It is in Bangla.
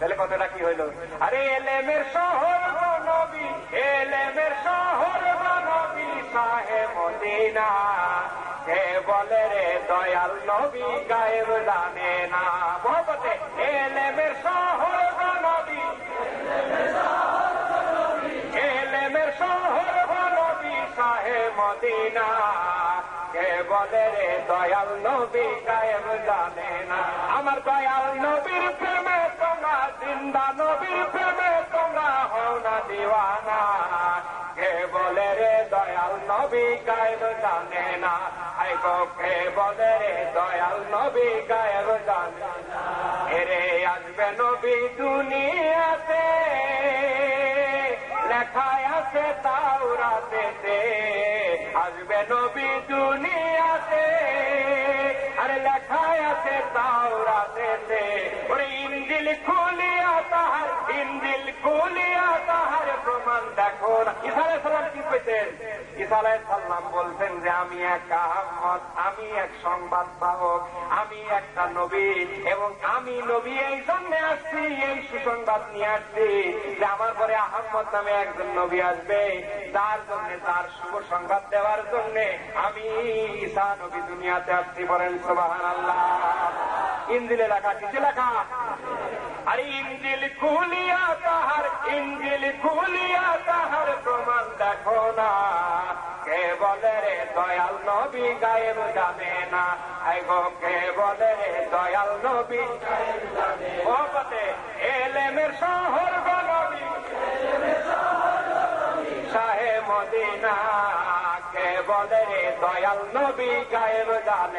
তাহলে কথাটা কি হইল? আরে এলেমের শহর গো নবী, এলেমের শহর গো নবী শাহে মদিনা, কে বলে রে দয়াল নবী গায়েব জানে না। মহব্বতে এলেমের শহর গো নবী, এলেমের শহর গো নবী শাহে মদিনা, কে বলে রে দয়াল নবী গায়েব জানে না। আমার দয়াল নবীর প্রেমে তোমরা জিন্দা, নবীর প্রেমে তোমরা হও না দিওয়ানা, কে বলে রে দয়াল নবী গায়েব জানে না। আই গো কে বলে রে দয়াল নবী গায়েব জানে না। এরে আসবে নবী দুনিয়াতে, লেখায় আছে তাওরাতেতে, আসবে নবী দুনিয়াতে, আরে লেখায় আছে তাওরাতেতে। ওরে ইনজিল খুলিয়া তাহার, ইনজিল খুলিয়া তাহার প্রমাণ দেখো না। ঈসা আলাইহিস সালাম কি কইতেন? ঈসা আলাইহিস সালাম বলতেন যে আমি এক আহমদ, আমি এক সংবাদ বাহক, আমি একটা নবী, এবং আমি নবী এই জন্য আসছি, এই সুসংবাদ নিয়ে আসছি যে আমার পরে আহমদ নামে একজন নবী আসবে, তার জন্য, তার শুভ সংবাদ দেওয়ার জন্য আমি ঈসা নবী দুনিয়াতে আসছি। বলেন সুবহানাল্লাহ। ইনজিলে লেখা, কিসে লেখা? আরে ইনজিল খুলিয়া তাহার, ইনজিল খুলিয়া তাহার প্রমাণ দেখো না, কে বলে রে দয়াল নবী গায়েব জানে না। আই গো কে বলে রে দয়াল নবী গায়েব জানে না। মহব্বতে এলেমের শহর গো নবী, শাহে মদিনা, কে বলে রে দয়াল নবী গায়েব জানে।